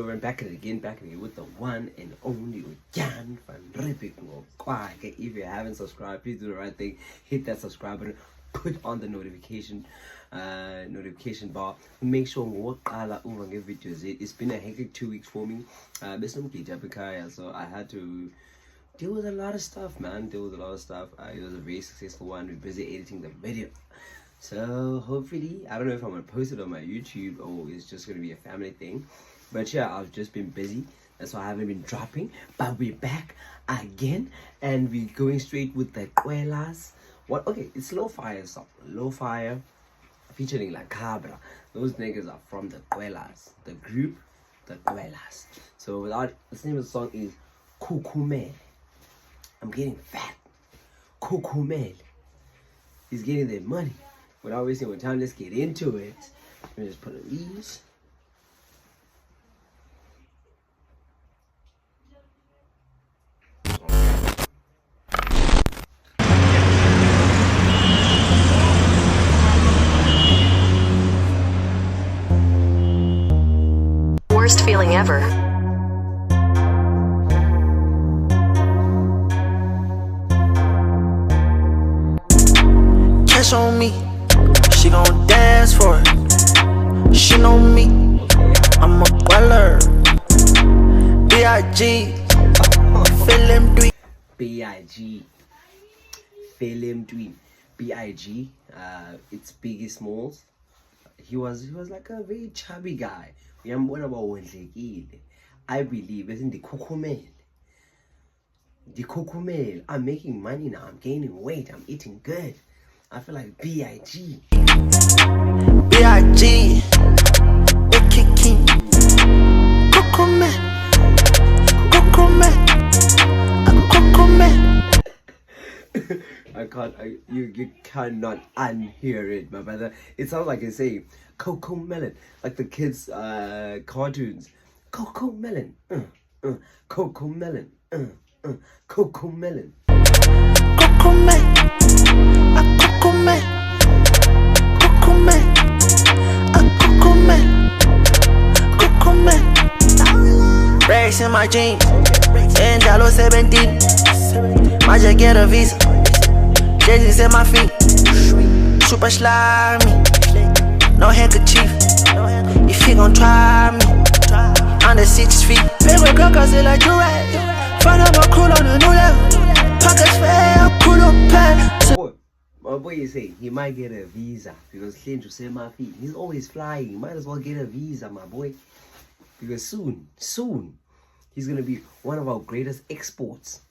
We're back at it again with the one and only Dyan'van. If you haven't subscribed, please do the right thing. Hit that subscribe button. Put on the notification bar. Make sure videos. It's been a hectic 2 weeks for me. So I had to deal with a lot of stuff, man. It was a very successful one. We're busy editing the video. So hopefully, I don't know if I'm gonna post it on my YouTube or it's just gonna be a family thing. But yeah, I've just been busy. That's why I haven't been dropping. But we're back again. And we're going straight with the Quelas. What? Okay, it's Lowfeye song. Lowfeye featuring Lacabra. Those niggas are from the Quelas. The group, the Quelas. So the name of the song is Khukhumele. I'm getting fat. Khukhumele. He's getting their money. Without wasting more time, let's get into it. Let me just put on these. Worst feeling ever. Cash on me, she gon' dance for it. She know me, I'm a baller. B.I.G. Film tweet. B.I.G. Film tweet. B.I.G. It's Biggie Smalls. He was like a very chubby guy. I believe it's in the Khukhumele. I'm making money now. I'm gaining weight. I'm eating good. I feel like B.I.G. B.I.G. We're kicking. Khukhumele. You cannot unhear it, my brother. It sounds like you say Khukhumele, like the kids' cartoons. Khukhumele, Khukhumele, Khukhumele. Rags in my jeans, and Jalo 17. Might just get a visa. Jay-Z's at my feet. Super slimy, no handkerchief. If he gon' try me, under 6 feet. Big with crackers, they like you right. Find out my crew on the new level. Pockets fair, cool up pen. My boy is saying he might get a visa because Clint to say my feet. He's always flying. Might as well get a visa, my boy. Because soon, he's gonna be one of our greatest exports.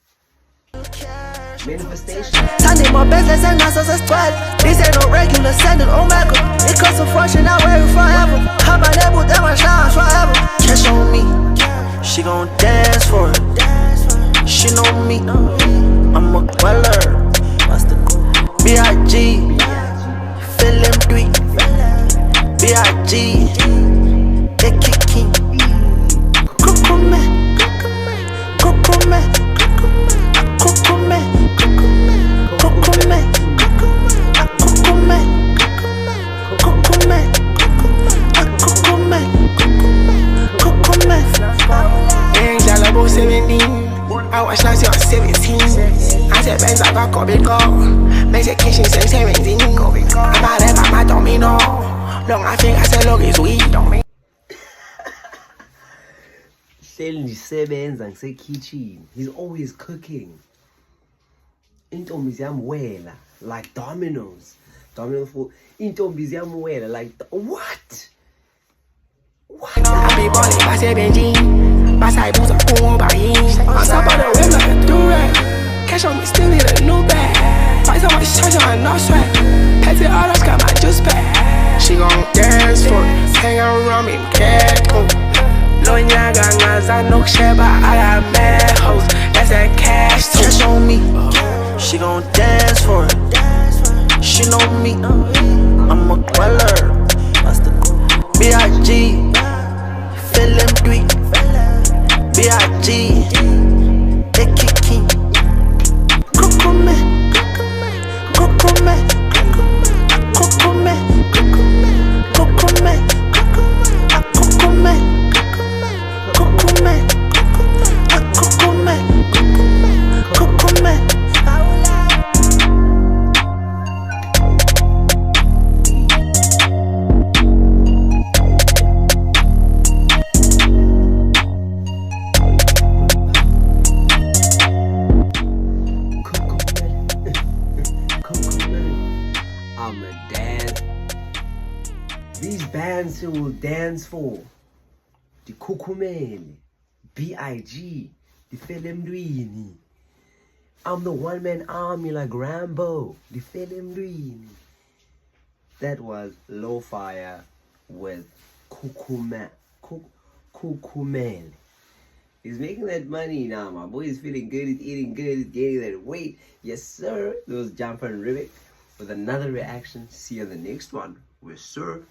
Manifestation. Sunday, my business and not as 12. This ain't no regular standard Omega. It costs a fortune, I wear it forever. How about that, but that my shine forever. Cash on me, she gon' dance for it. She know me, I'm a baller. B.I.G. Film tweet. B.I.G. They kicking. Khukhumele. I was last year 17. I said Benz, I got COVID go. Mexican since 17. I'm not ever my domino. Long I think I said look is weed. He's always cooking. Intombi ziyamwela like dominoes. Dominoes for Intombi ziyamwela like what? I be balling by 17. My side boots are boom by him. On top of the whip like a do-rag. Cash on me, still need a new bag. Price on my charger, I'm not sweat. Petty orders, got my juice pack. She gon' dance for it. Hang around me, cat. Lonya gangas, I know shit, but I got mad hoes. That's that cash too. Cash on me, she gon' dance for it. She know me, I'm a baller. B.I.G. Film tweet. B.I.G. They kicking. Khukhumele. mense will dance for. The Khukhumele, B.I.G., the Felemdwini. I'm the one-man army like Rambo, the Felemdwini. That was Lowfeye with Khukhumele. He's making that money now, my boy. He's feeling good, he's eating good, he's gaining that weight. Yes, sir. That was Dyan'van with another reaction. See you on the next one. Yes, sir.